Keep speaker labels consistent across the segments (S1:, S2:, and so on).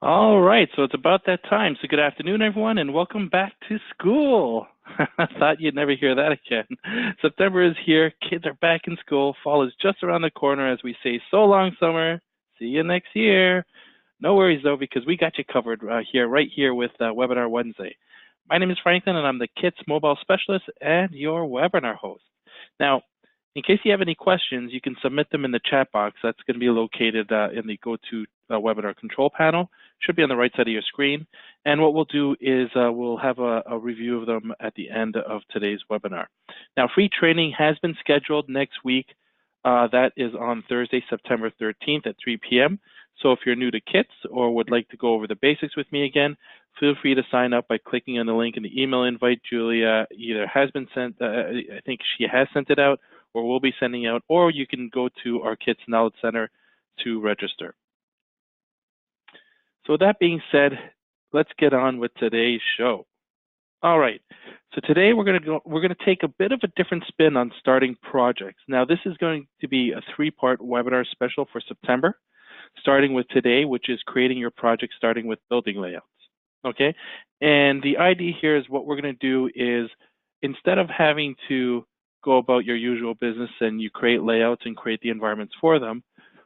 S1: All right, so it's about that time. So good afternoon, everyone, and welcome back to school. I thought you'd never hear that again. September is here. Kids are back in school. Fall is just around the corner as we say, so long, summer. See you next year. No worries, though, because we got you covered right here with Webinar Wednesday. My name is Franklin, and I'm the KITS Mobile Specialist and your webinar host. Now, in case you have any questions, you can submit them in the chat box. That's going to be located in the GoToWebinar control panel. Should be on the right side of your screen. And what we'll do is we'll have a review of them at the end of today's webinar. Now, free training has been scheduled next week. That is on Thursday, September 13th at 3 p.m. So if you're new to KITS or would like to go over the basics with me again, feel free to sign up by clicking on the link in the email invite. Julia either has been sent, I think she has sent it out, or will be sending out, or you can go to our KITS Knowledge Center to register. So with that being said, let's get on with today's show. All right, so today we're going to take a bit of a different spin on starting projects. Now this is going to be a three-part webinar special for September, starting with today, which is creating your project starting with building layouts. Okay, and the idea here is what we're going to do is instead of having to go about your usual business and you create layouts and create the environments for them,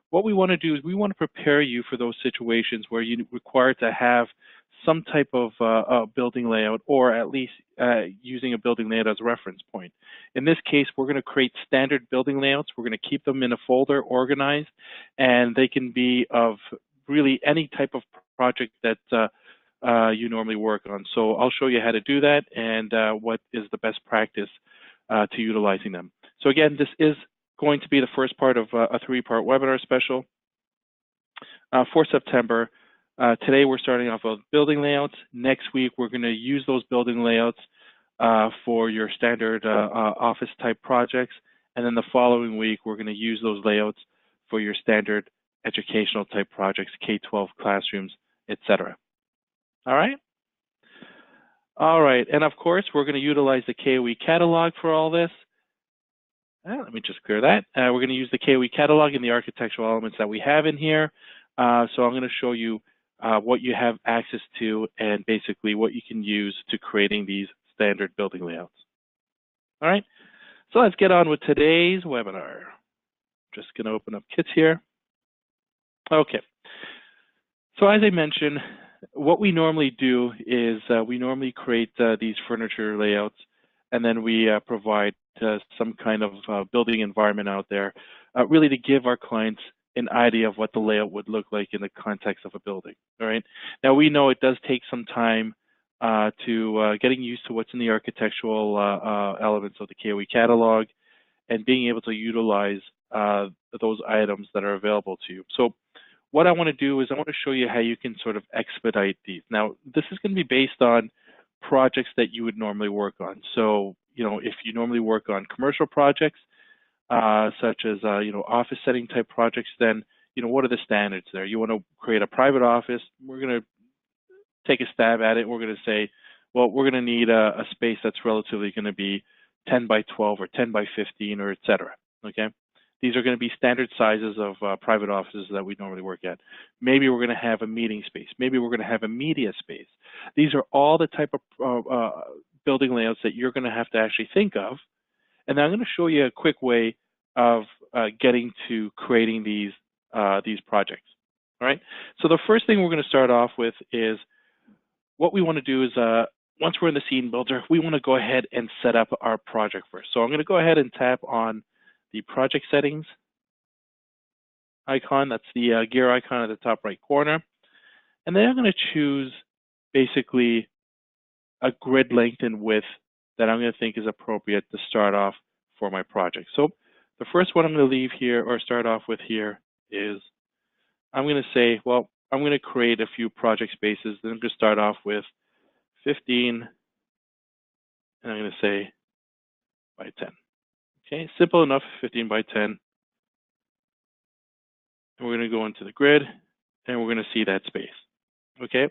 S1: what we want to do is we want to prepare you for those situations where you require to have some type of building layout, or at least using a building layout as a reference point. In this case, we're going to create standard building layouts. We're going to keep them in a folder, organized, and they can be of really any type of project that you normally work on. So I'll show you how to do that and what is the best practice to utilizing them. So again, this is going to be the first part of a three-part webinar special for September. Today we're starting off with building layouts. Next week we're going to use those building layouts for your standard office type projects. And then the following week we're going to use those layouts for your standard educational type projects, K-12 classrooms, etc. All right? All right, and of course we're going to utilize the KOAT Catalog for all this. Let me just clear that. We're going to use the KOAT Catalog and the architectural elements that we have in here. So I'm going to show you what you have access to and basically what you can use to creating these standard building layouts. All right, so let's get on with today's webinar. Just going to open up KITS here. Okay, so as I mentioned, what we normally do is we normally create these furniture layouts, and then we provide some kind of building environment out there, really to give our clients an idea of what the layout would look like in the context of a building. All right. Now we know it does take some time to getting used to what's in the architectural elements of the KOAT Catalog and being able to utilize those items that are available to you. So what I want to do is I want to show you how you can sort of expedite these. Now this is going to be based on projects that you would normally work on. So, you know, if you normally work on commercial projects, such as, you know, office setting type projects, then, you know, what are the standards there? You want to create a private office. We're going to take a stab at it. We're going to say, well, we're going to need a space that's relatively going to be 10 by 12 or 10 by 15 or et cetera, okay? These are going to be standard sizes of private offices that we normally work at. Maybe we're going to have a meeting space. Maybe we're going to have a media space. These are all the type of building layouts that you're going to have to actually think of. And then I'm going to show you a quick way of getting to creating these projects. All right. So the first thing we're going to start off with is what we want to do is once we're in the scene builder, we want to go ahead and set up our project first. So I'm going to go ahead and tap on the project settings icon. That's the gear icon at the top right corner. And then I'm going to choose basically a grid length and width that I'm going to think is appropriate to start off for my project. So the first one I'm going to leave here or start off with here is I'm going to say, well, I'm going to create a few project spaces. Then I'm going to start off with 15, and I'm going to say by 10. Okay, simple enough, 15 by 10. And we're going to go into the grid, and we're going to see that space. Okay,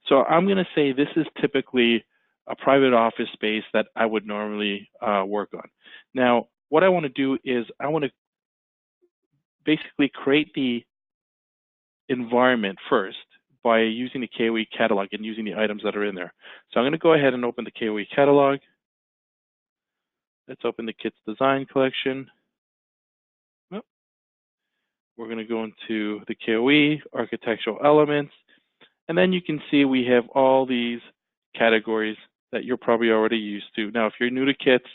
S1: so I'm going to say this is typically a private office space that I would normally work on. Now, what I want to do is I want to basically create the environment first by using the KOAT Catalog and using the items that are in there. So I'm going to go ahead and open the KOAT Catalog. Let's open the Kits Design Collection. We're going to go into the KOE, Architectural Elements, and then you can see we have all these categories that you're probably already used to. Now, if you're new to kits,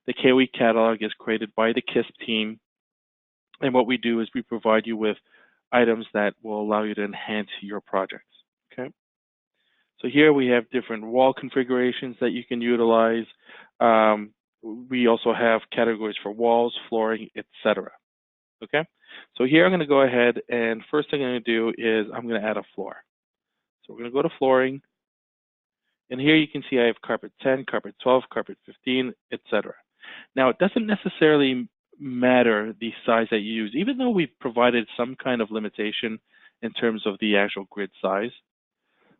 S1: the KOE catalog is created by the KISP team, and what we do is we provide you with items that will allow you to enhance your projects. Okay. So here we have different wall configurations that you can utilize. We also have categories for walls, flooring, etc. Okay. So here I'm going to go ahead and first thing I'm going to do is I'm going to add a floor. So we're going to go to flooring. And here you can see I have carpet 10, carpet 12, carpet 15, etc. Now it doesn't necessarily matter the size that you use, even though we've provided some kind of limitation in terms of the actual grid size.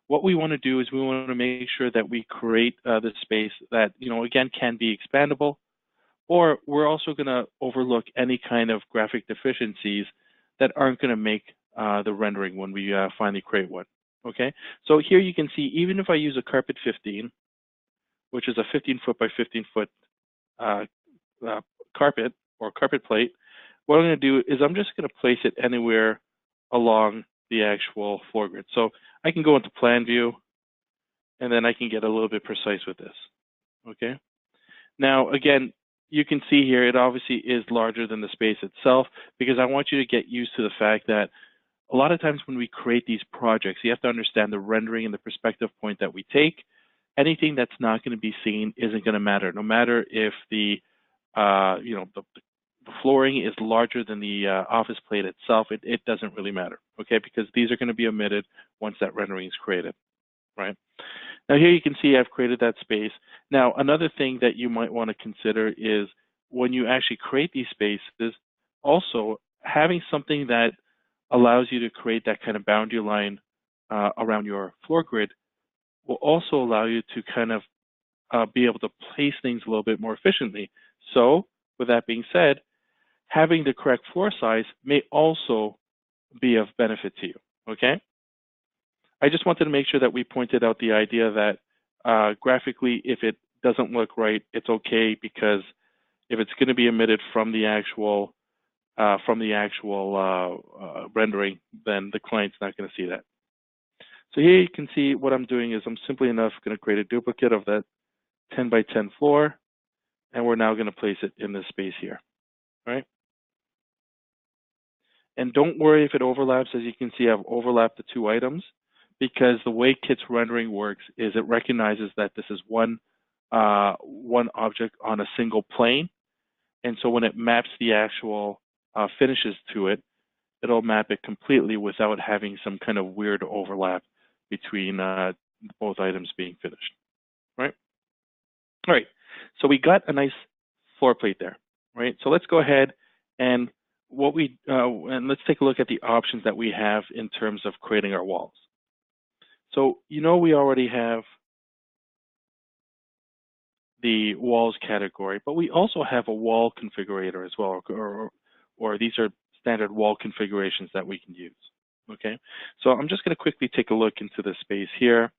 S1: What we want to do is we want to make sure that we create the space that, again, can be expandable, or we're also going to overlook any kind of graphic deficiencies that aren't going to make the rendering when we finally create one. Okay, so here you can see, even if I use a carpet 15, which is a 15-foot by 15-foot carpet or carpet plate, what I'm going to do is I'm just going to place it anywhere along the actual floor grid. So I can go into plan view, and then I can get a little bit precise with this. Okay, now again, you can see here it obviously is larger than the space itself, because I want you to get used to the fact that a lot of times when we create these projects, you have to understand the rendering and the perspective point that we take. Anything that's not going to be seen isn't going to matter, no matter if the flooring is larger than the office plate itself. It doesn't really matter, okay? Because these are going to be omitted once that rendering is created, right? Now here you can see I've created that space. Now another thing that you might want to consider is when you actually create these spaces, also having something that allows you to create that kind of boundary line around your floor grid will also allow you to kind of be able to place things a little bit more efficiently. So with that being said, having the correct floor size may also be of benefit to you, okay? I just wanted to make sure that we pointed out the idea that graphically, if it doesn't look right, it's okay, because if it's going to be emitted from the actual rendering, then the client's not going to see that. So here you can see what I'm doing is I'm simply enough going to create a duplicate of that 10 by 10 floor, and we're now going to place it in this space here, right? And don't worry if it overlaps. As you can see, I've overlapped the two items, because the way KIT's rendering works is it recognizes that this is one object on a single plane, and so when it maps the actual finishes to it, it'll map it completely without having some kind of weird overlap between both items being finished, right? All right, so we got a nice floor plate there, right? So let's go ahead and and let's take a look at the options that we have in terms of creating our walls. So we already have the walls category, but we also have a wall configurator as well, or these are standard wall configurations that we can use, okay? So I'm just going to quickly take a look into the space here.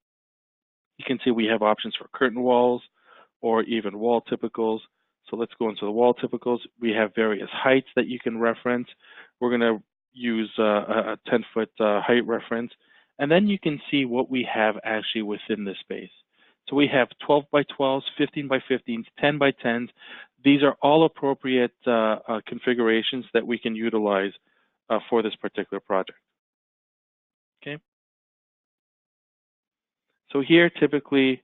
S1: You can see we have options for curtain walls or even wall typicals. So let's go into the wall typicals. We have various heights that you can reference. We're going to use a 10-foot height reference. And then you can see what we have actually within this space. So we have 12 by 12s, 15 by 15s, 10 by 10s. These are all appropriate configurations that we can utilize for this particular project. Okay. So here, typically,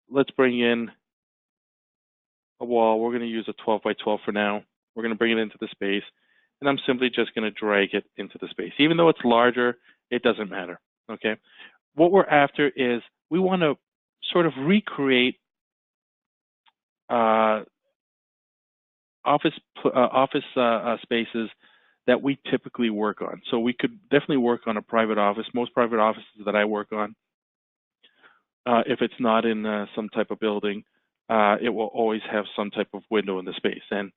S1: let's bring in a wall. We're going to use a 12 by 12 for now. We're going to bring it into the space, and I'm simply just going to drag it into the space. Even though it's larger, it doesn't matter. Okay. What we're after is we want to sort of recreate office spaces that we typically work on. So we could definitely work on a private office. Most private offices that I work on, if it's not in some type of building, it will always have some type of window in the space. And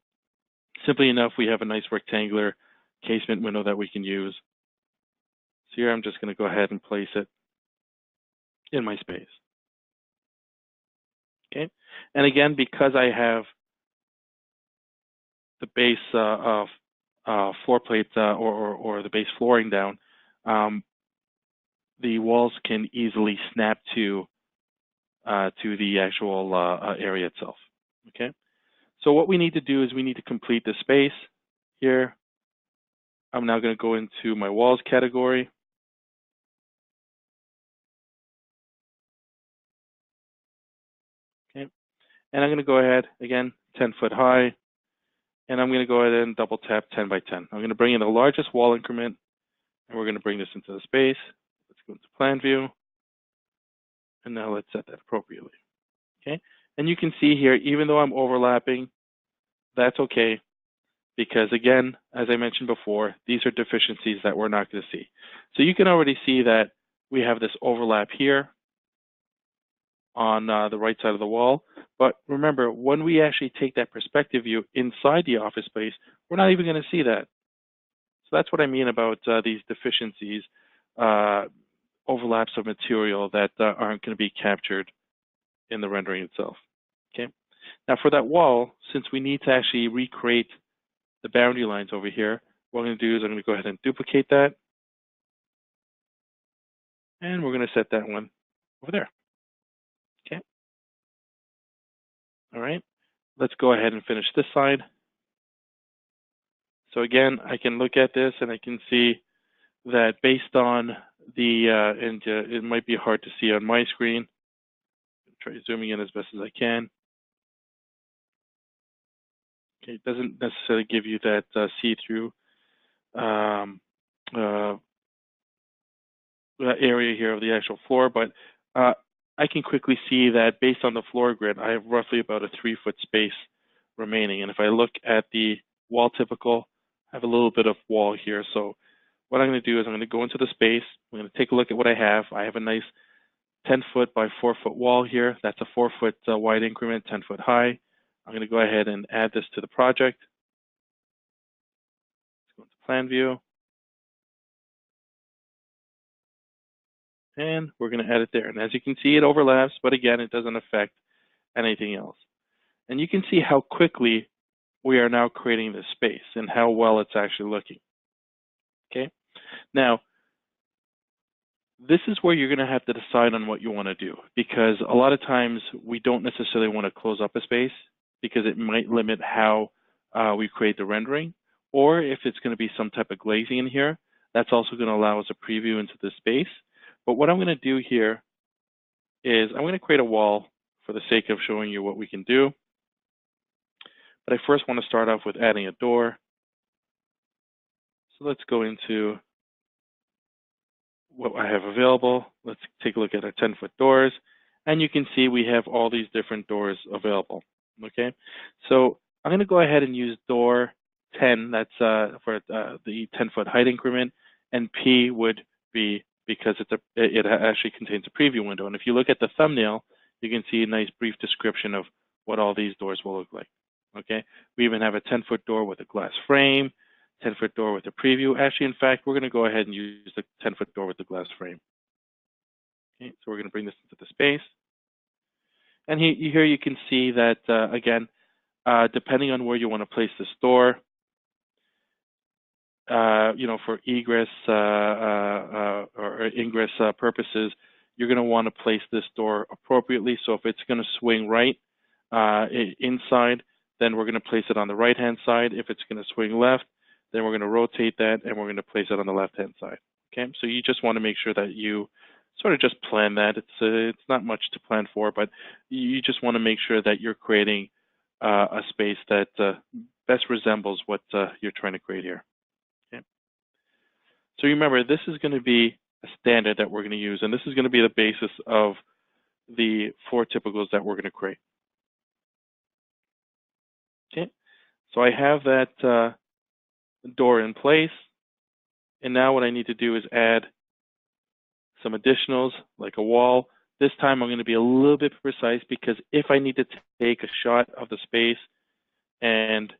S1: simply enough, we have a nice rectangular casement window that we can use. So here I'm just going to go ahead and place it in my space. Okay, and again, because I have the base floor plate or the base flooring down, the walls can easily snap to the actual area itself. Okay, so what we need to do is we need to complete the space here. I'm now going to go into my walls category. Okay, and I'm going to go ahead again, 10 foot high, and I'm going to go ahead and double tap 10 by 10. I'm going to bring in the largest wall increment, and we're going to bring this into the space. Let's go into plan view, and now let's set that appropriately. Okay, and you can see here, even though I'm overlapping, that's okay, because again, as I mentioned before, these are deficiencies that we're not going to see. So you can already see that we have this overlap here on the right side of the wall. But remember, when we actually take that perspective view inside the office space, we're not even going to see that. So that's what I mean about these deficiencies, overlaps of material that aren't going to be captured in the rendering itself. Okay. Now for that wall, since we need to actually recreate the boundary lines over here, what I'm going to do is I'm going to go ahead and duplicate that. And we're going to set that one over there. Okay. All right. Let's go ahead and finish this side. So again, I can look at this and I can see that based on the, it might be hard to see on my screen. Try zooming in as best as I can. Okay, it doesn't necessarily give you that see-through area here of the actual floor, but I can quickly see that based on the floor grid, I have roughly about a 3-foot space remaining. And if I look at the wall typical, I have a little bit of wall here. So what I'm going to do is I'm going to go into the space. I'm going to take a look at what I have. I have a nice 10-foot by 4-foot wall here. That's a 4-foot wide increment, 10 foot high. I'm going to go ahead and add this to the project. Let's go into plan view. And we're going to add it there. And as you can see, it overlaps, but again, it doesn't affect anything else. And you can see how quickly we are now creating this space and how well it's actually looking. Okay. Now, this is where you're going to have to decide on what you want to do, because a lot of times we don't necessarily want to close up a space because it might limit how we create the rendering, or if it's going to be some type of glazing in here, that's also going to allow us a preview into the space. But what I'm going to do here is I'm going to create a wall for the sake of showing you what we can do. But I first want to start off with adding a door. So let's go into what I have available. Let's take a look at our 10-foot doors. And you can see we have all these different doors available. Okay, so I'm going to go ahead and use door 10. That's for the 10-foot height increment. And P would be because it actually contains a preview window. And if you look at the thumbnail, you can see a nice brief description of what all these doors will look like. Okay, we even have a 10-foot door with a glass frame, 10-foot door with a preview. Actually, in fact, we're going to go ahead and use the 10-foot door with the glass frame. Okay, so we're going to bring this into the space. And here you can see that, again, depending on where you want to place this door, for egress or ingress purposes, you're going to want to place this door appropriately. So if it's going to swing right inside, then we're going to place it on the right-hand side. If it's going to swing left, then we're going to rotate that and we're going to place it on the left-hand side. Okay, so you just want to make sure that you sort of just plan that. It's not much to plan for, but you just want to make sure that you're creating a space that best resembles what you're trying to create here. Okay. So remember, this is going to be a standard that we're going to use, and this is going to be the basis of the 4 typicals that we're going to create. Okay, so I have that door in place, and now what I need to do is add some additionals like a wall. This time I'm going to be a little bit precise, because if I need to take a shot of the space and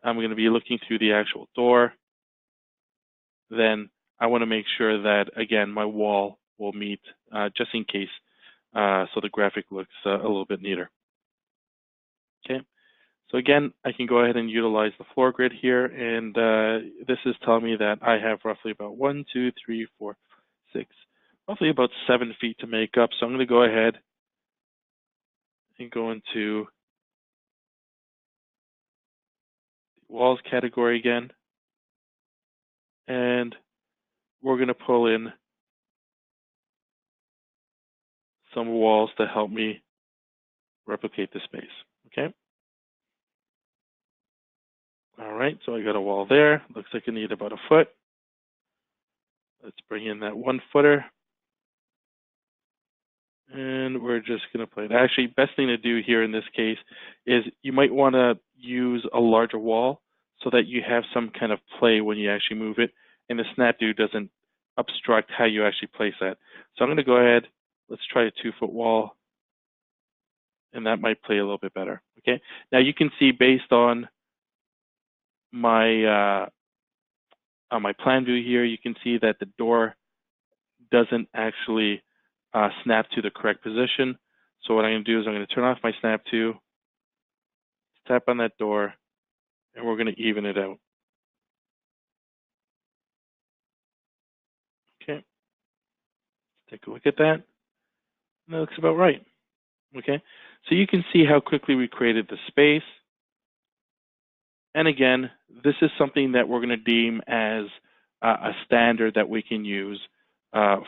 S1: I'm going to be looking through the actual door, then I want to make sure that, again, my wall will meet, just in case so the graphic looks a little bit neater. Okay, so again, I can go ahead and utilize the floor grid here, and this is telling me that I have roughly about 1, 2, 3, 4, 6, roughly about 7 feet to make up. So I'm going to go ahead and go into walls category again, and we're going to pull in some walls to help me replicate the space. Okay. All right, so I got a wall there. Looks like I need about a foot. Let's bring in that 1 footer. And we're just going to play it. Actually, best thing to do here in this case is you might want to use a larger wall so that you have some kind of play when you actually move it, and the snap do doesn't obstruct how you actually place that. So I'm going to go ahead. Let's try a 2-foot wall, and that might play a little bit better. Okay. Now you can see based on my plan view here, you can see that the door doesn't actually snap to the correct position. So what I'm going to do is I'm going to turn off my snap to, tap on that door, and we're going to even it out. Okay, take a look at that. And that looks about right. Okay, so you can see how quickly we created the space. And again, this is something that we're going to deem as a standard that we can use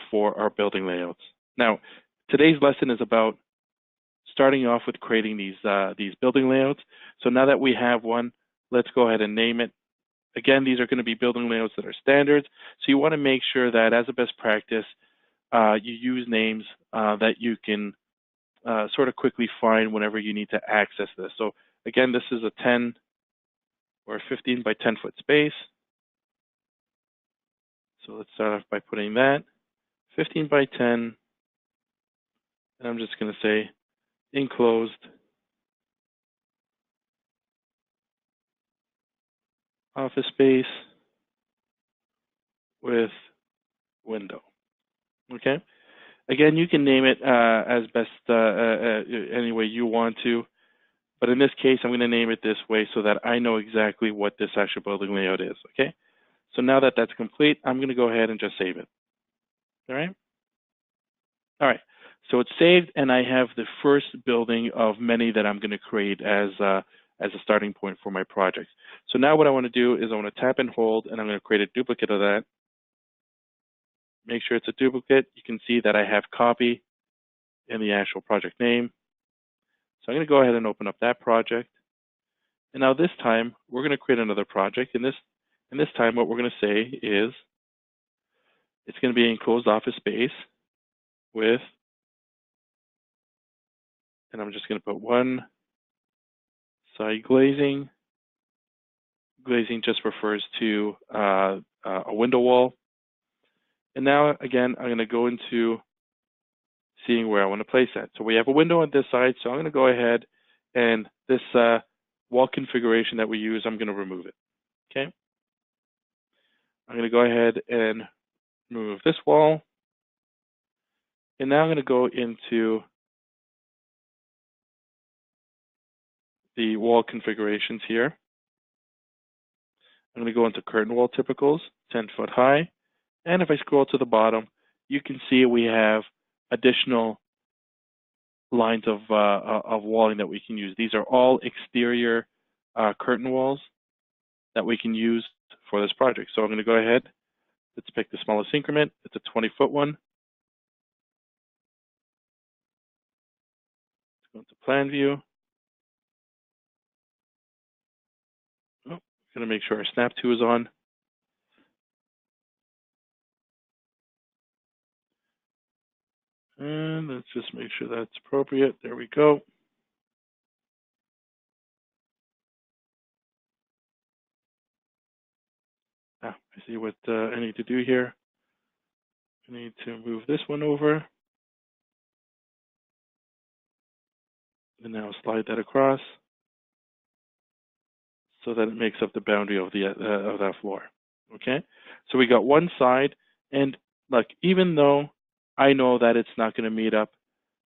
S1: for our building layouts. Now, today's lesson is about starting off with creating these building layouts. So now that we have one, let's go ahead and name it. Again, these are going to be building layouts that are standards. So you want to make sure that as a best practice, you use names that you can sort of quickly find whenever you need to access this. So again, this is a 10 or a 15 by 10 foot space. So let's start off by putting that 15 by 10. And I'm just going to say enclosed office space with window. Okay. Again, you can name it as best any way you want to, but in this case, I'm going to name it this way so that I know exactly what this actual building layout is. Okay. So now that that's complete, I'm going to go ahead and just save it. All right. All right. So it's saved, and I have the first building of many that I'm going to create as a starting point for my projects. So now what I want to do is I want to tap and hold, and I'm going to create a duplicate of that. Make sure it's a duplicate. You can see that I have copy in the actual project name. So I'm going to go ahead and open up that project. And now this time, we're going to create another project. And this time, what we're going to say is it's going to be enclosed office space with, and I'm just going to put one side glazing. Glazing just refers to a window wall. And now, again, I'm going to go into seeing where I want to place that. So we have a window on this side, so I'm going to go ahead and this wall configuration that we use, I'm going to remove it. Okay. I'm going to go ahead and remove this wall. And now I'm going to go into the wall configurations here. I'm going to go into curtain wall typicals, 10 foot high. And if I scroll to the bottom, you can see we have additional lines of walling that we can use. These are all exterior curtain walls that we can use for this project. So I'm going to go ahead. Let's pick the smallest increment. It's a 20-foot one. Let's go into plan view. Oh, going to make sure our snap to is on. And let's just make sure that's appropriate. There we go. I see what I need to do here. I need to move this one over. And now slide that across so that it makes up the boundary of that floor. Okay, so we got one side, and look, even though I know that it's not going to meet up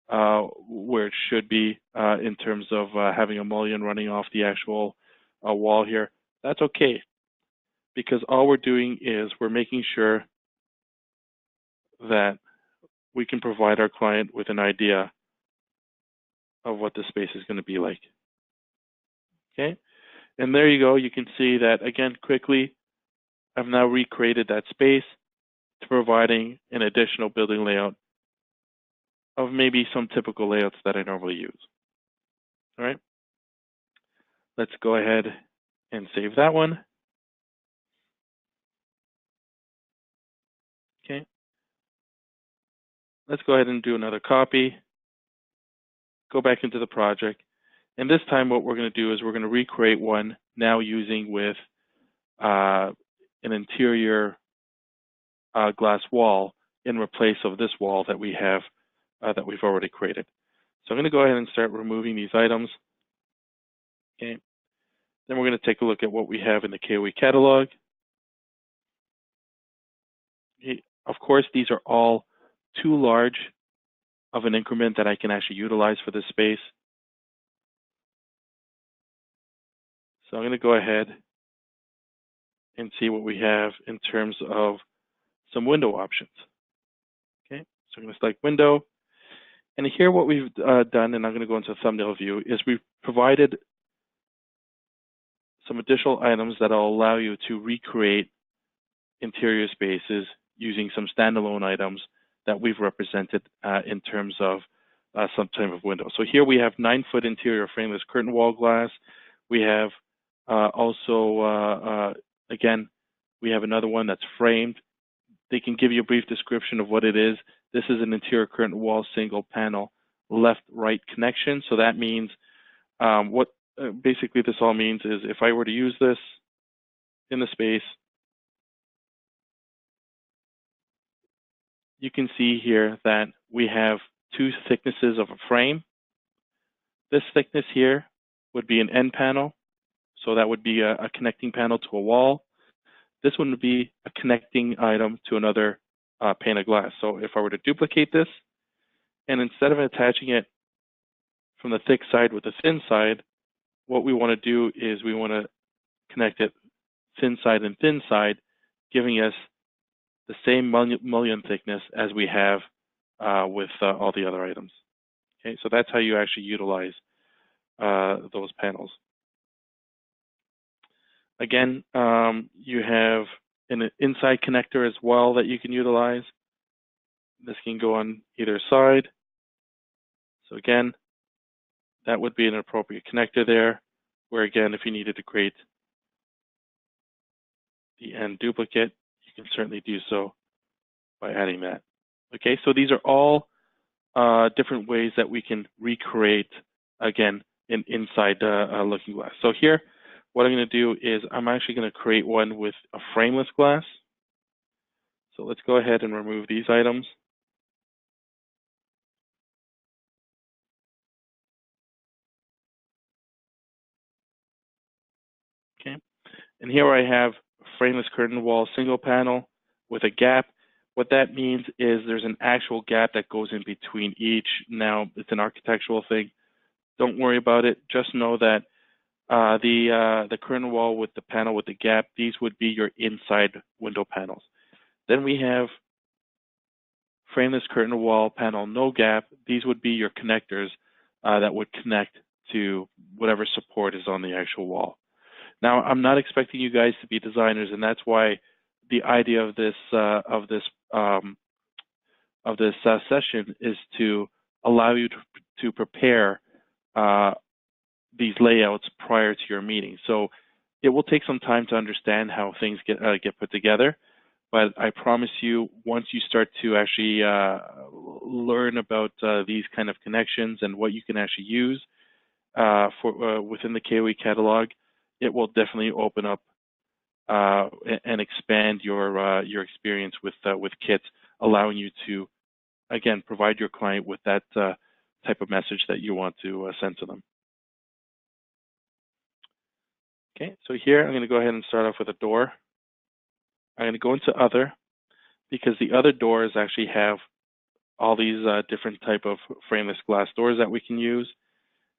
S1: where it should be in terms of having a mullion running off the actual wall here. That's okay, because all we're doing is we're making sure that we can provide our client with an idea of what the space is going to be like. Okay, and there you go. You can see that, again, quickly, I've now recreated that space to providing an additional building layout of maybe some typical layouts that I normally use. All right, let's go ahead and save that one. Okay, let's go ahead and do another copy, go back into the project, and this time what we're going to do is we're going to recreate one now using with an interior glass wall in replace of this wall that we have that we've already created. So I'm going to go ahead and start removing these items. Okay. Then we're going to take a look at what we have in the KOAT catalog. Okay. Of course, these are all too large of an increment that I can actually utilize for this space. So I'm going to go ahead and see what we have in terms of some window options. Okay, so I'm going to select window. And here what we've done, and I'm going to go into thumbnail view, is we've provided some additional items that will allow you to recreate interior spaces using some standalone items that we've represented in terms of some type of window. So here we have 9-foot interior frameless curtain wall glass. We have also, again, we have another one that's framed. They can give you a brief description of what it is. This is an interior curtain wall single panel left-right connection. So that means what basically this all means is if I were to use this in the space, you can see here that we have 2 thicknesses of a frame. This thickness here would be an end panel. So that would be a connecting panel to a wall. This one would be a connecting item to another pane of glass. So if I were to duplicate this, and instead of attaching it from the thick side with the thin side, what we want to do is we want to connect it thin side and thin side, giving us the same mullion thickness as we have with all the other items. Okay, so that's how you actually utilize those panels. Again, you have an inside connector as well that you can utilize. This can go on either side. So again, that would be an appropriate connector there, where again, if you needed to create the end duplicate, you can certainly do so by adding that. Okay, so these are all different ways that we can recreate, again, an inside looking glass. So here, what I'm going to do is I'm actually going to create one with a frameless glass. So let's go ahead and remove these items. Okay, and here I have a frameless curtain wall single panel with a gap. What that means is there's an actual gap that goes in between each. Now, it's an architectural thing. Don't worry about it. Just know that the curtain wall with the panel with the gap, these would be your inside window panels. Then we have frameless curtain wall panel no gap. These would be your connectors that would connect to whatever support is on the actual wall. Now, I'm not expecting you guys to be designers, and that's why the idea of this session is to allow you to prepare these layouts prior to your meeting. So it will take some time to understand how things get put together, but I promise you, once you start to actually learn about these kind of connections and what you can actually use within the KOAT catalog, it will definitely open up and expand your experience with kits, allowing you to, again, provide your client with that type of message that you want to send to them. Okay, so here I'm going to go ahead and start off with a door. I'm going to go into other, because the other doors actually have all these different type of frameless glass doors that we can use.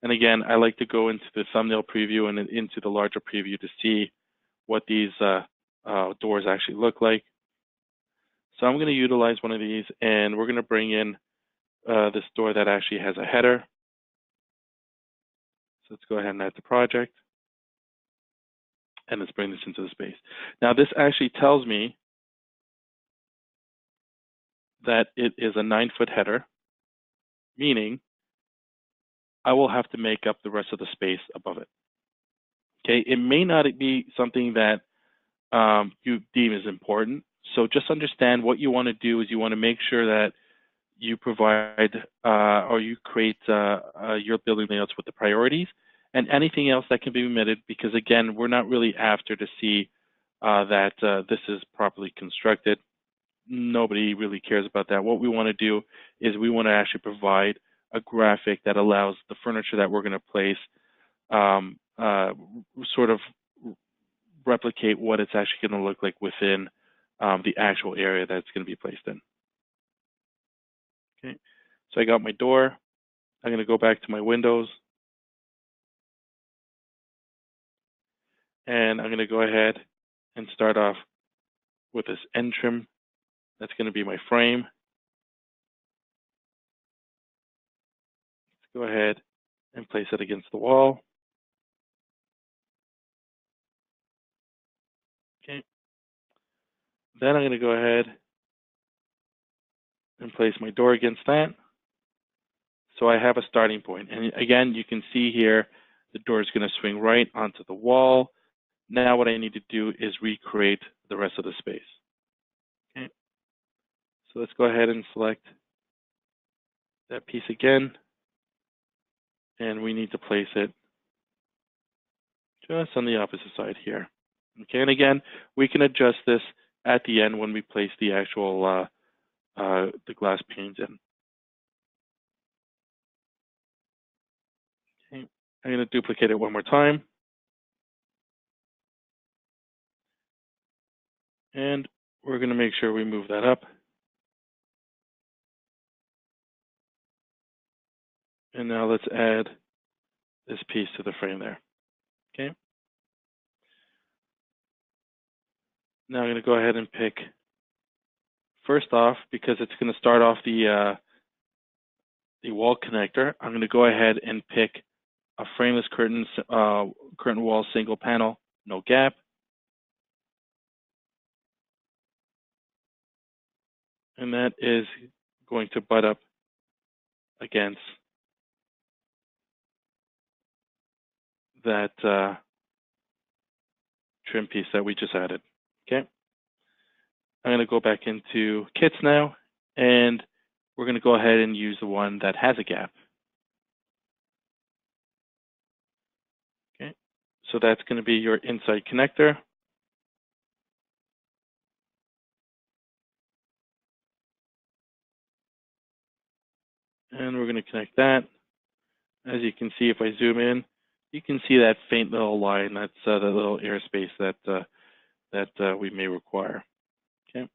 S1: And again, I like to go into the thumbnail preview and into the larger preview to see what these doors actually look like. So I'm going to utilize one of these, and we're going to bring in this door that actually has a header. So let's go ahead and add the project, and let's bring this into the space. Now this actually tells me that it is a 9-foot header, meaning I will have to make up the rest of the space above it. Okay, it may not be something that you deem is important. So just understand what you want to do is you want to make sure that you provide or you create your building layouts with the priorities and anything else that can be omitted, because again, we're not really after to see that this is properly constructed. Nobody really cares about that. What we want to do is we want to actually provide a graphic that allows the furniture that we're going to place sort of replicate what it's actually going to look like within the actual area that it's going to be placed in. Okay, so I got my door. I'm going to go back to my windows, and I'm going to go ahead and start off with this end trim. That's going to be my frame. Let's go ahead and place it against the wall. Okay. Then I'm going to go ahead and place my door against that. So I have a starting point. And again, you can see here, the door is going to swing right onto the wall. Now what I need to do is recreate the rest of the space. Okay. So let's go ahead and select that piece again. And we need to place it just on the opposite side here. Okay, and again, we can adjust this at the end when we place the actual the glass panes in. Okay, I'm going to duplicate it one more time. And we're going to make sure we move that up. And now let's add this piece to the frame there. Okay. Now I'm going to go ahead and pick, first off, because it's going to start off the wall connector, I'm going to go ahead and pick a frameless curtain wall single panel, no gap. And that is going to butt up against that trim piece that we just added. Okay. I'm going to go back into kits now, and we're going to go ahead and use the one that has a gap. Okay. So that's going to be your inside connector. And we're going to connect that. As you can see, if I zoom in, you can see that faint little line. That's the little airspace that we may require. Okay.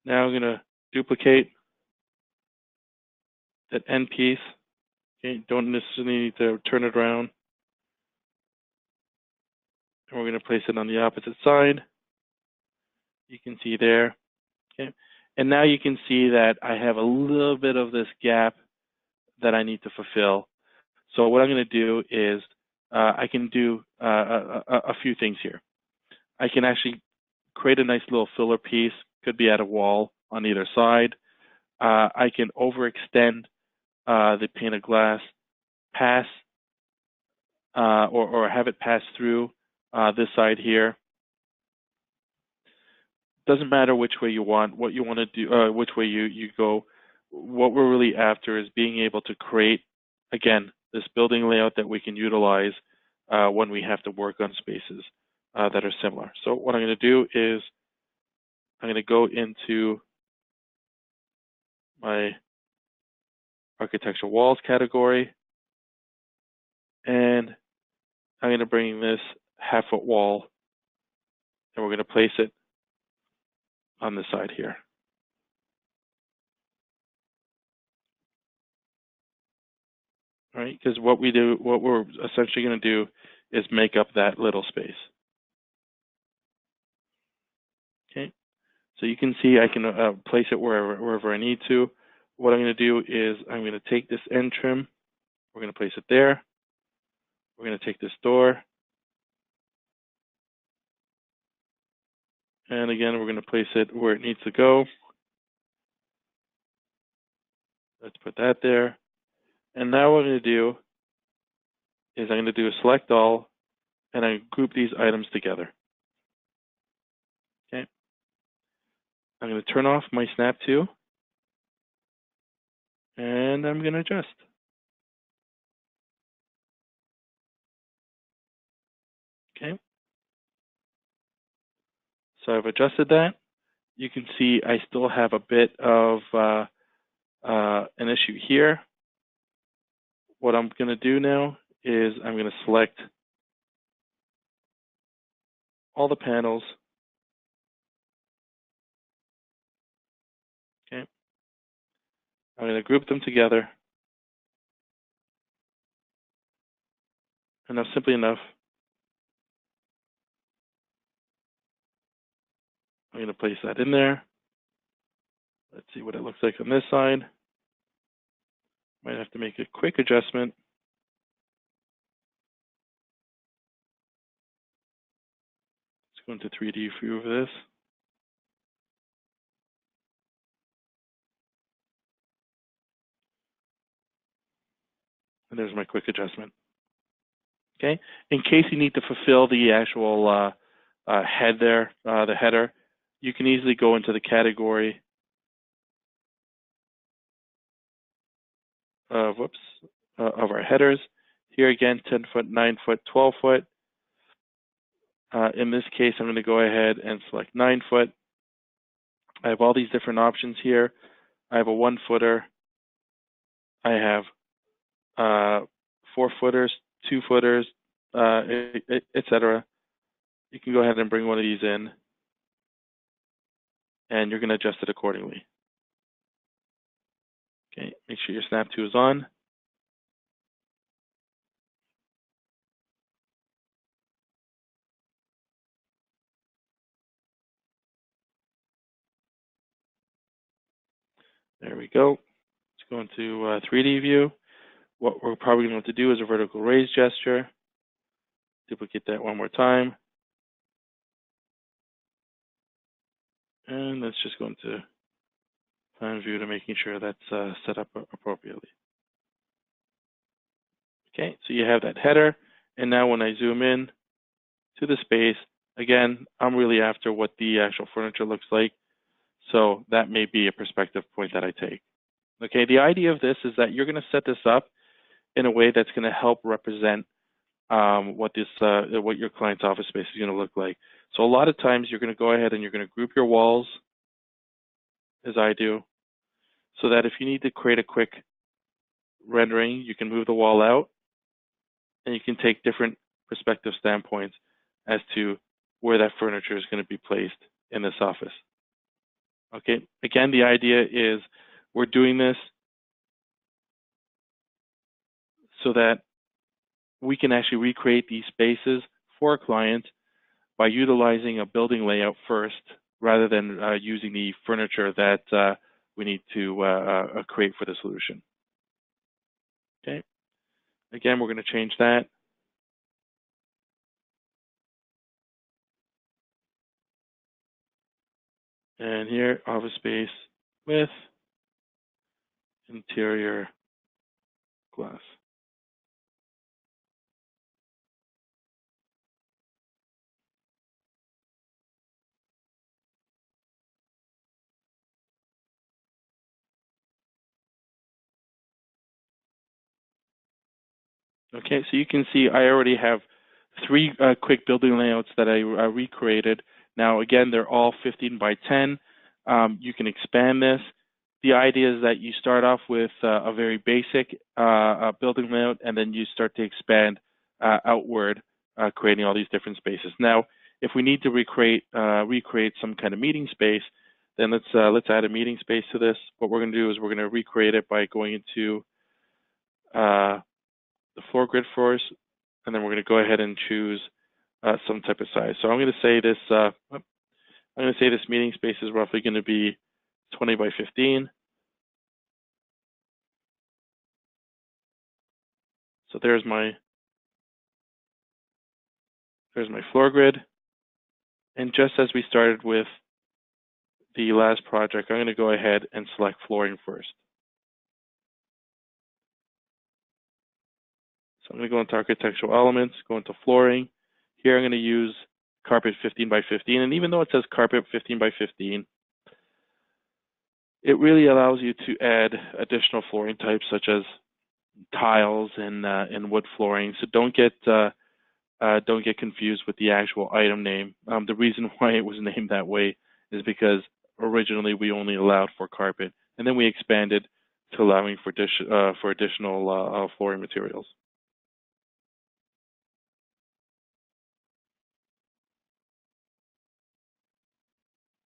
S1: Now I'm going to duplicate that end piece. Okay. Don't necessarily need to turn it around. And we're going to place it on the opposite side. You can see there. Okay. And now you can see that I have a little bit of this gap that I need to fulfill. So what I'm going to do is I can do a few things here. I can actually create a nice little filler piece, could be at a wall on either side. I can overextend the pane of glass, pass or have it pass through this side here. Doesn't matter which way you want, what you want to do, which way you go. What we're really after is being able to create, again, this building layout that we can utilize when we have to work on spaces that are similar. So what I'm going to do is I'm going to go into my architectural walls category, and I'm going to bring this half-foot wall, and we're going to place it on the side here. all right? Because what we're essentially going to do is make up that little space. Okay, so you can see I can place it wherever I need to. What I'm going to do is I'm going to take this end trim. We're going to place it there. We're going to take this door. And again, we're going to place it where it needs to go. Let's put that there. And now what I'm going to do is I'm going to do a select all, and I group these items together. Okay. I'm going to turn off my snap to, and I'm going to adjust. Okay. So I've adjusted that. You can see I still have a bit of an issue here. What I'm going to do now is I'm going to select all the panels. Okay. I'm going to group them together. And now simply enough, I'm going to place that in there. Let's see what it looks like on this side. Might have to make a quick adjustment. Let's go into 3D view of this. And there's my quick adjustment. Okay. In case you need to fulfill the actual head there, the header, you can easily go into the category of our headers. Here again, 10 foot, 9 foot, 12 foot. In this case, I'm going to go ahead and select 9 foot. I have all these different options here. I have a 1 footer. I have 4 footers, 2 footers, etc. You can go ahead and bring one of these in, and you're going to adjust it accordingly. Okay, make sure your snap to is on. There we go. Let's go into 3D view. What we're probably going to do is a vertical raise gesture. Duplicate that one more time. And let's just go into plan view to making sure that's set up appropriately. Okay, so you have that header. And now when I zoom in to the space, again, I'm really after what the actual furniture looks like. So that may be a perspective point that I take. Okay, the idea of this is that you're going to set this up in a way that's going to help represent what your client's office space is going to look like. So a lot of times you're going to go ahead and you're going to group your walls, as I do, so that if you need to create a quick rendering, you can move the wall out, and you can take different perspective standpoints as to where that furniture is going to be placed in this office. Okay, again, the idea is we're doing this so that we can actually recreate these spaces for a client by utilizing a building layout first, rather than using the furniture that we need to create for the solution. Okay. Again, we're going to change that. And here, office space with interior glass. Okay, so you can see I already have 3 quick building layouts that I recreated. Now, again, they're all 15 by 10. You can expand this. The idea is that you start off with a very basic building layout, and then you start to expand outward, creating all these different spaces. Now, if we need to recreate some kind of meeting space, then let's add a meeting space to this. What we're going to do is we're going to recreate it by going into the floor grid first, and then we're going to go ahead and choose some type of size. So I'm going to say this. I'm going to say this meeting space is roughly going to be 20 by 15. So there's my floor grid. And just as we started with the last project, I'm going to go ahead and select flooring first. So I'm going to go into architectural elements, go into flooring. Here I'm going to use carpet 15 by 15. And even though it says carpet 15 by 15, it really allows you to add additional flooring types such as tiles and wood flooring. So don't get confused with the actual item name. The reason why it was named that way is because originally we only allowed for carpet, and then we expanded to allowing for additional flooring materials.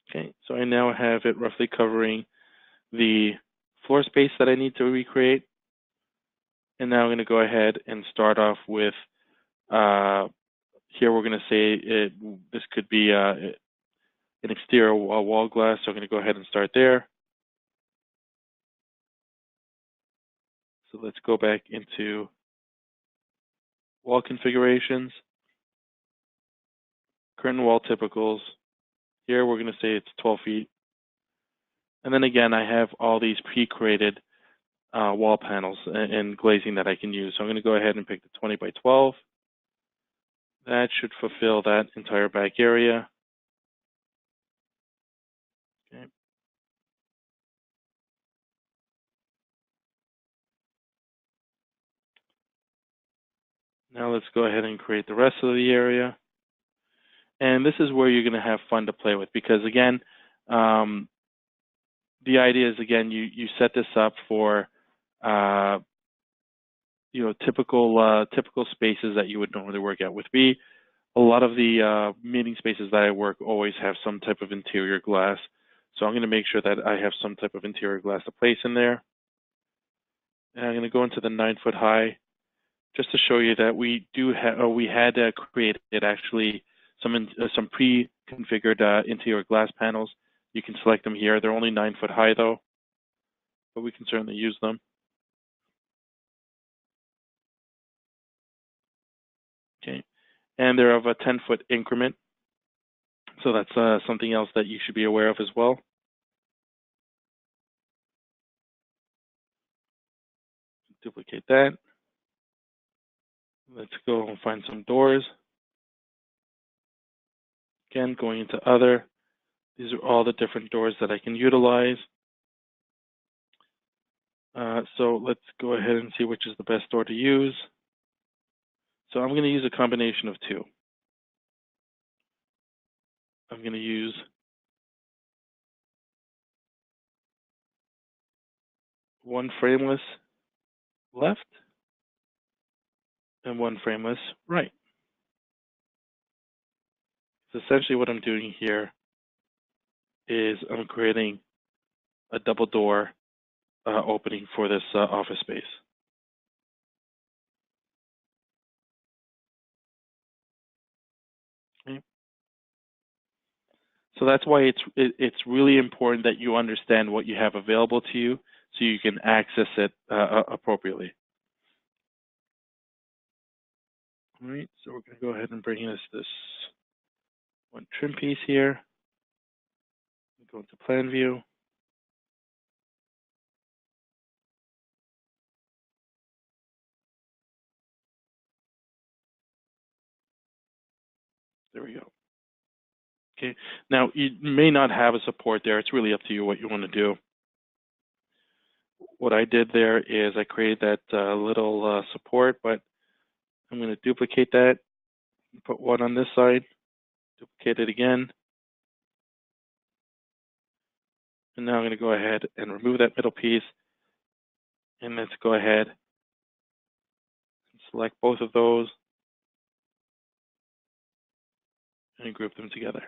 S1: Okay, so I now have it roughly covering the floor space that I need to recreate. And now I'm going to go ahead and start off with, here we're going to say this could be an exterior wall glass, so I'm going to go ahead and start there. So let's go back into wall configurations, curtain wall typicals. Here we're going to say it's 12 feet. And then again, I have all these pre-created wall panels and glazing that I can use. So I'm going to go ahead and pick the 20 by 12. That should fulfill that entire back area. Okay. Now let's go ahead and create the rest of the area. And this is where you're going to have fun to play with, because again, the idea is, again, you set this up for typical spaces that you would normally work at. With me, a lot of the meeting spaces that I work always have some type of interior glass. So I'm going to make sure that I have some type of interior glass to place in there. And I'm going to go into the 9-foot high, just to show you that we had created actually some pre-configured interior glass panels. You can select them here. They're only 9-foot high though, but we can certainly use them. Okay, and they're of a 10-foot increment, so that's something else that you should be aware of as well. Duplicate that. Let's go and find some doors. Again, going into other. These are all the different doors that I can utilize. So let's go ahead and see which is the best door to use. So I'm going to use a combination of two. I'm going to use one frameless left and one frameless right. So essentially what I'm doing here is I'm creating a double door opening for this office space. Okay. So that's why it's really important that you understand what you have available to you so you can access it appropriately. All right, so we're going to go ahead and bring this one trim piece here. Go into plan view. There we go. Okay, now you may not have a support there. It's really up to you what you want to do. What I did there is I created that little support, but I'm going to duplicate that, put one on this side, duplicate it again. And now I'm going to go ahead and remove that middle piece. And let's go ahead and select both of those and group them together.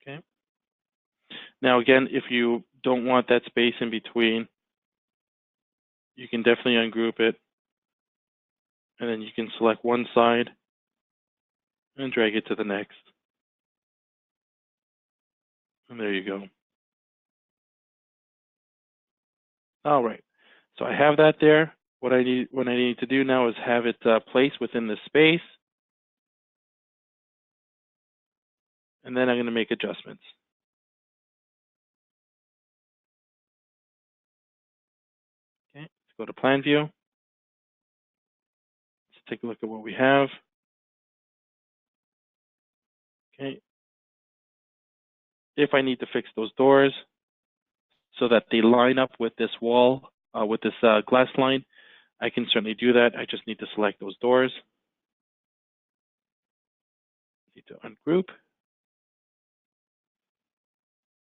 S1: Okay. Now again, if you don't want that space in between, you can definitely ungroup it, and then you can select one side and drag it to the next. And there you go. All right, so I have that there. What I need to do now is have it placed within the space, and then I'm going to make adjustments. Okay, let's go to Plan View. Let's take a look at what we have. Okay, if I need to fix those doors so that they line up with this wall, with this glass line, I can certainly do that. I just need to select those doors. Need to ungroup.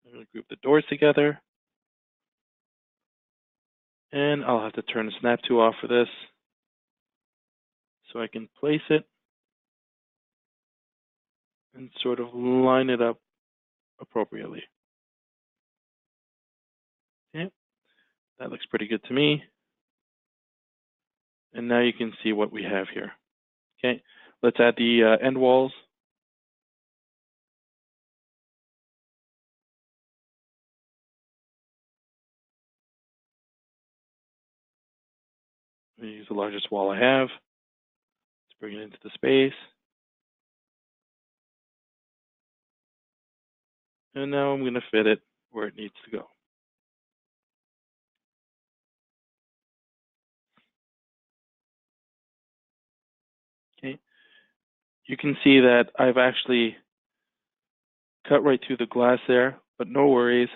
S1: I'm going to group the doors together. And I'll have to turn the snap to off for this so I can place it and sort of line it up appropriately. Okay, that looks pretty good to me. And now you can see what we have here. Okay, let's add the end walls. I'm going to use the largest wall I have. Let's bring it into the space. And now I'm going to fit it where it needs to go. Okay, you can see that I've actually cut right through the glass there, but no worries,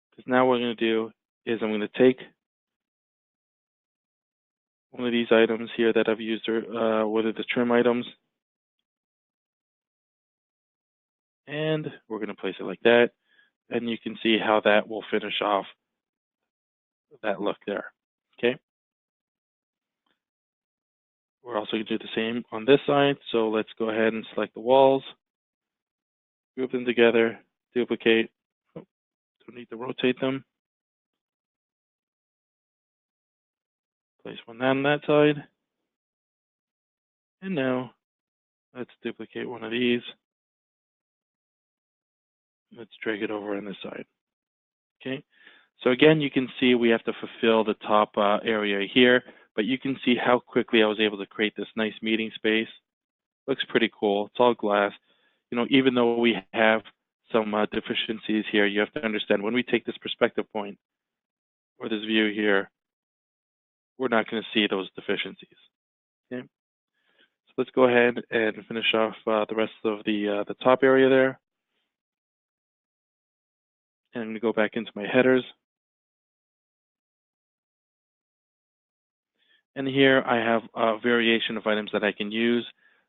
S1: because now what I'm going to do is I'm going to take one of these items here that I've used, whether the trim items, and we're going to place it like that, and you can see how that will finish off that look there. Okay. We're also going to do the same on this side, so let's go ahead and select the walls, group them together, duplicate. Oh, don't need to rotate them. Place one on that side. And now let's duplicate one of these. Let's drag it over on this side. Okay. So again, you can see we have to fulfill the top area here, but you can see how quickly I was able to create this nice meeting space. Looks pretty cool. It's all glass. You know, even though we have some deficiencies here, you have to understand when we take this perspective point or this view here, we're not going to see those deficiencies. Okay. So let's go ahead and finish off the rest of the top area there. And I'm going to go back into my headers. And here I have a variation of items that I can use.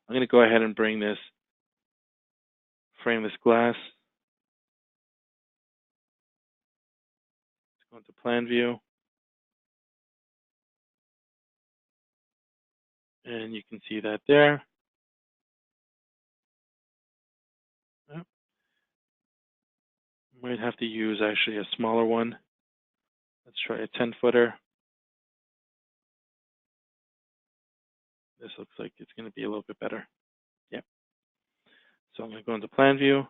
S1: I'm going to go ahead and bring this frameless glass. Let's go into Plan View. And you can see that there. Yep. Might have to use actually a smaller one. Let's try a 10-footer. This looks like it's going to be a little bit better. Yep. So I'm going to go into Plan View.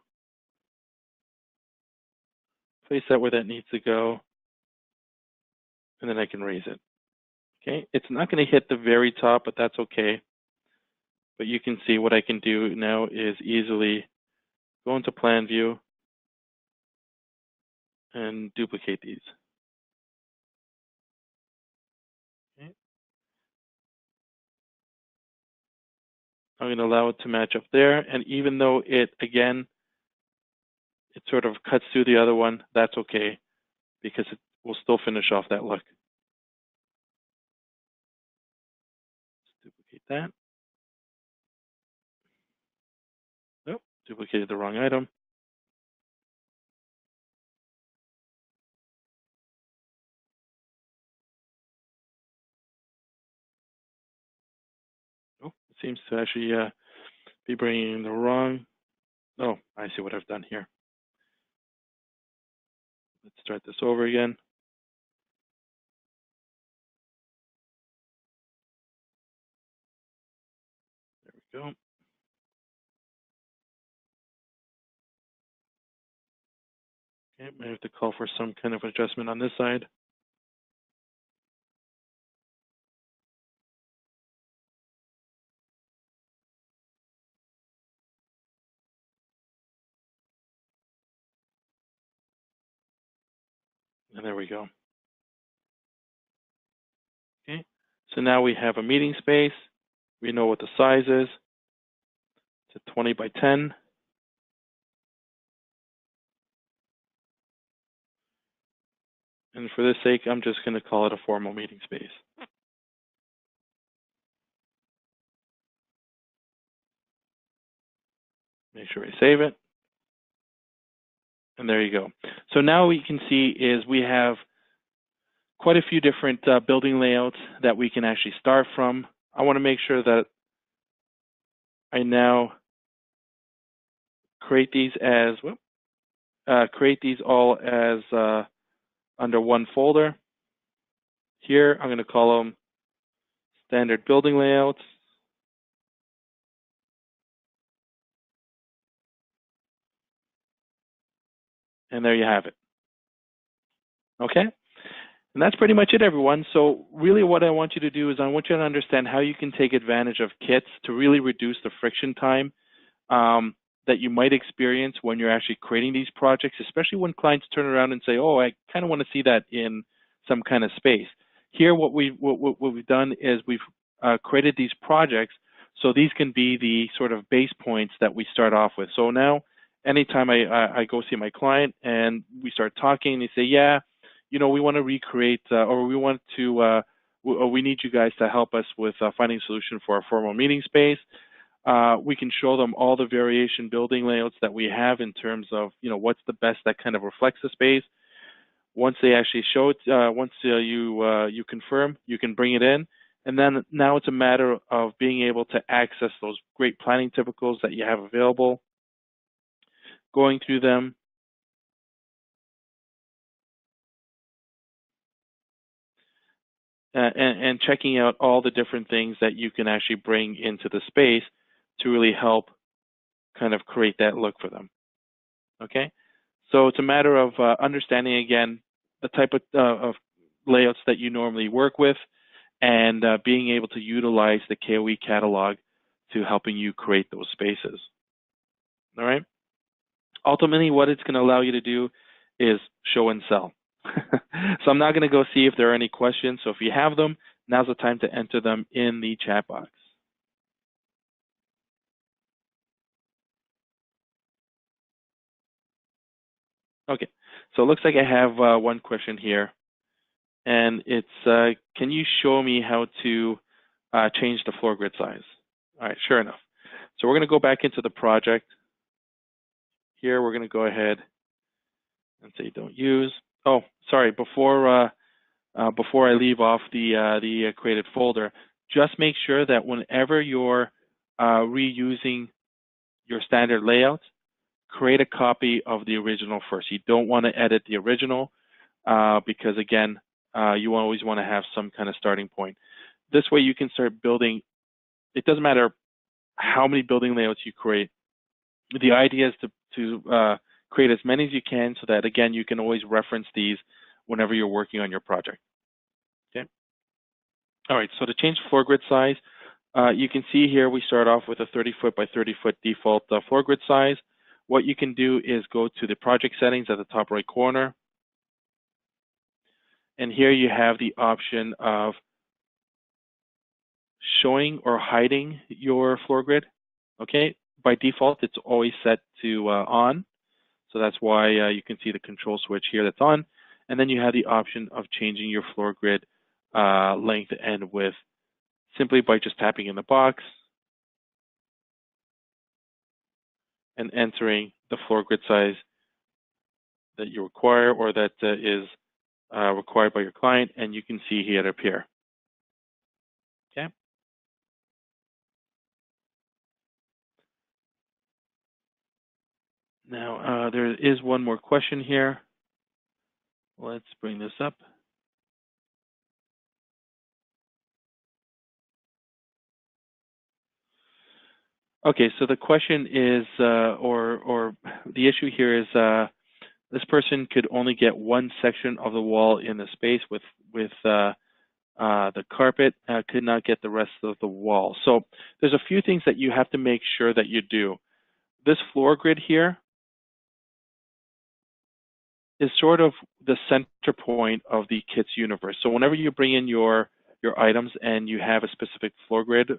S1: Place that where that needs to go. And then I can raise it. Okay. It's not going to hit the very top, but that's okay. But you can see what I can do now is easily go into Plan View and duplicate these. Okay. I'm going to allow it to match up there. And even though it, again, it sort of cuts through the other one, that's okay, because it will still finish off that look. Let's duplicate that. Nope, duplicated the wrong item. Oh, it seems to actually be bringing the wrong. Oh, I see what I've done here. Let's start this over again. Go. Okay, I have to call for some kind of adjustment on this side. And there we go. Okay, so now we have a meeting space. We know what the size is. It's a 20 by 10. And for this sake, I'm just going to call it a formal meeting space. Make sure I save it. And there you go. So now what you can see is we have quite a few different building layouts that we can actually start from. I want to make sure that I now create these as all as under one folder. Here, I'm going to call them standard building layouts. And there you have it. Okay? And that's pretty much it, everyone. So really what I want you to do is I want you to understand how you can take advantage of kits to really reduce the friction time that you might experience when you're actually creating these projects, especially when clients turn around and say, oh, I kind of want to see that in some kind of space. Here, what we've done is we've created these projects, so these can be the sort of base points that we start off with. So now, anytime I go see my client and we start talking, they say, yeah, you know, we want to recreate, or we want to, or we need you guys to help us with finding a solution for our formal meeting space. We can show them all the variation building layouts that we have in terms of, you know, what's the best that kind of reflects the space. Once they actually show it, once you confirm, you can bring it in. And then now it's a matter of being able to access those great planning typicals that you have available, going through them, and checking out all the different things that you can actually bring into the space to really help kind of create that look for them. Okay, so it's a matter of understanding, again, the type of layouts that you normally work with, and being able to utilize the KOAT catalog to helping you create those spaces. All right. Ultimately, what it's going to allow you to do is show and sell. So I'm not going to go see if there are any questions. So if you have them, now's the time to enter them in the chat box. Okay, so it looks like I have one question here, and it's, can you show me how to change the floor grid size? All right, sure enough. So we're going to go back into the project. Here, we're going to go ahead and say don't use. Oh, sorry, before I leave off the created folder, just make sure that whenever you're reusing your standard layout, create a copy of the original first. You don't want to edit the original because, again, you always want to have some kind of starting point. This way you can start building. It doesn't matter how many building layouts you create. The idea is to create as many as you can so that, again, you can always reference these whenever you're working on your project. Okay. All right, so to change floor grid size, you can see here we start off with a 30-foot by 30-foot default floor grid size. What you can do is go to the project settings at the top right corner. And here you have the option of showing or hiding your floor grid. Okay, by default, it's always set to on. So that's why you can see the control switch here that's on. And then you have the option of changing your floor grid length and width simply by just tapping in the box and entering the floor grid size that you require or that is required by your client, and you can see here it appear. Okay. Now, there is one more question here. Let's bring this up. Okay, so the question is, or the issue here is, this person could only get one section of the wall in the space with the carpet, could not get the rest of the wall. So there's a few things that you have to make sure that you do. This floor grid here is sort of the center point of the kit's universe. So whenever you bring in your items and you have a specific floor grid,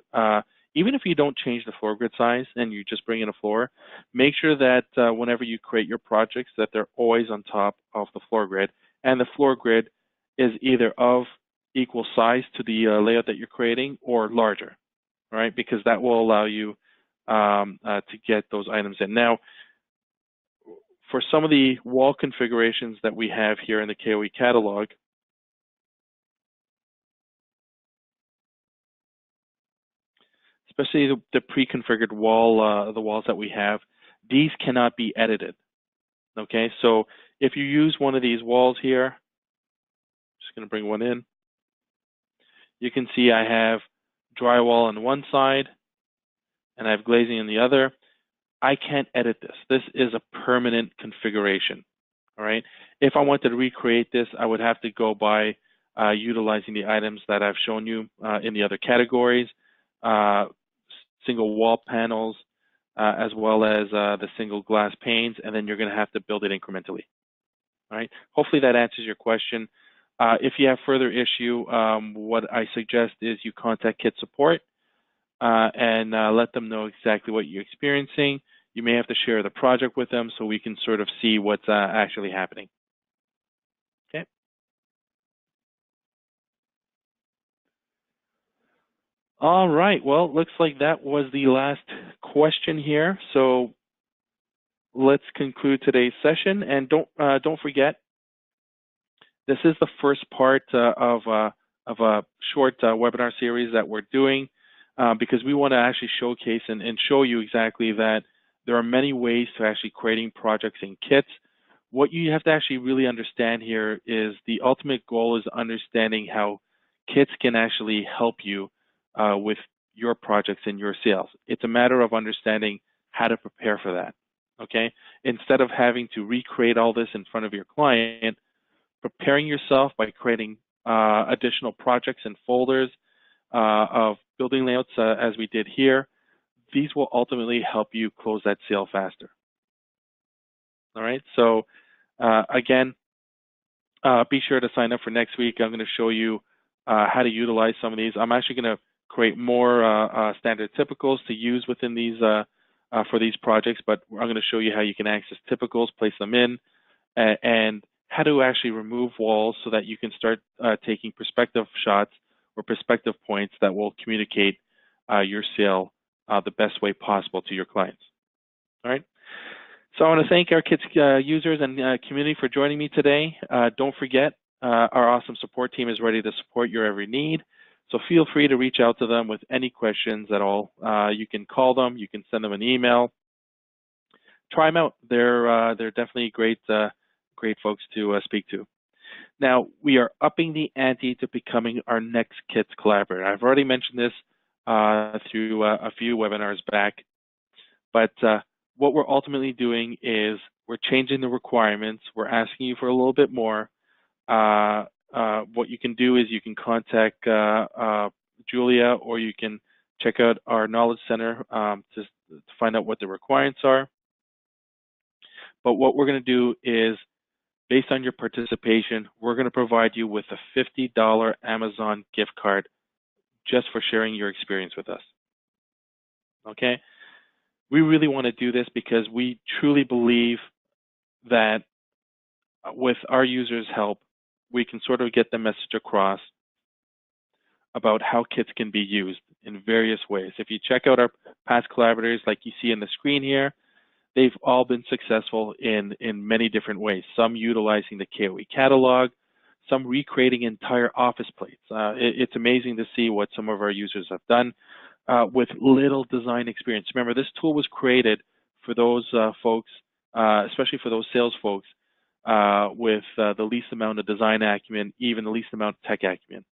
S1: even if you don't change the floor grid size and you just bring in a floor, make sure that whenever you create your projects that they're always on top of the floor grid, and the floor grid is either of equal size to the layout that you're creating or larger, right? Because that will allow you to get those items in. Now, for some of the wall configurations that we have here in the KOAT catalog, especially the pre-configured wall, the walls that we have, these cannot be edited. Okay, so if you use one of these walls here, just going to bring one in, you can see I have drywall on one side and I have glazing on the other. I can't edit this. This is a permanent configuration. All right. If I wanted to recreate this, I would have to go by utilizing the items that I've shown you in the other categories, single wall panels, as well as the single glass panes, and then you're going to have to build it incrementally. All right. Hopefully that answers your question. If you have further issue, what I suggest is you contact Kit Support and let them know exactly what you're experiencing. You may have to share the project with them so we can sort of see what's actually happening. Okay. All right. Well, looks like that was the last question here. So let's conclude today's session. And don't forget, this is the first part of a short webinar series that we're doing because we want to actually showcase and show you exactly that there are many ways to actually creating projects in kits. What you have to actually really understand here is the ultimate goal is understanding how kits can actually help you with your projects and your sales. It's a matter of understanding how to prepare for that, okay? Instead of having to recreate all this in front of your client, preparing yourself by creating additional projects and folders of building layouts as we did here, these will ultimately help you close that sale faster. All right, so again, be sure to sign up for next week. I'm going to show you how to utilize some of these. I'm actually going to create more standard typicals to use within these for these projects, but I'm going to show you how you can access typicals, place them in, and how to actually remove walls so that you can start taking perspective shots or perspective points that will communicate your sale the best way possible to your clients. All right. So I want to thank our KITS users and community for joining me today. Don't forget, our awesome support team is ready to support your every need. So feel free to reach out to them with any questions at all. You can call them, you can send them an email. Try them out. They're definitely great folks to speak to. Now, we are upping the ante to becoming our next KITS collaborator. I've already mentioned this through a few webinars back, but what we're ultimately doing is we're changing the requirements. We're asking you for a little bit more. What you can do is you can contact Julia, or you can check out our Knowledge Center to find out what the requirements are. But what we're going to do is, based on your participation, we're going to provide you with a $50 Amazon gift card just for sharing your experience with us. Okay? We really want to do this because we truly believe that with our users' help, we can sort of get the message across about how kits can be used in various ways. If you check out our past collaborators, like you see on the screen here, they've all been successful in many different ways, some utilizing the KOAT catalog, some recreating entire office plates. It's amazing to see what some of our users have done with little design experience. Remember, this tool was created for those folks, especially for those sales folks, with the least amount of design acumen, even the least amount of tech acumen.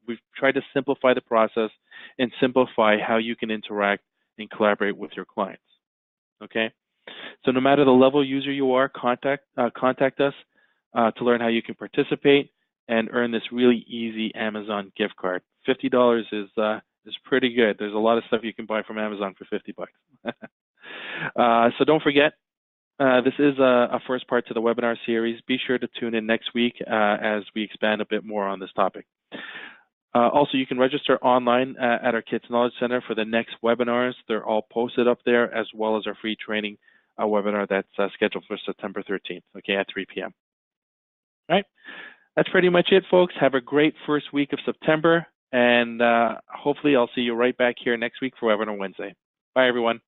S1: We've tried to simplify the process and simplify how you can interact and collaborate with your clients. Okay? So no matter the level user you are, contact us to learn how you can participate and earn this really easy Amazon gift card. $50 is pretty good. There's a lot of stuff you can buy from Amazon for $50. So don't forget, this is a first part to the webinar series. Be sure to tune in next week as we expand a bit more on this topic. Also, you can register online at our Kids Knowledge Center for the next webinars. They're all posted up there, as well as our free training webinar that's scheduled for September 13th, okay, at 3 p.m. All right, that's pretty much it, folks. Have a great first week of September, and hopefully I'll see you right back here next week for Webinar Wednesday. Bye, everyone.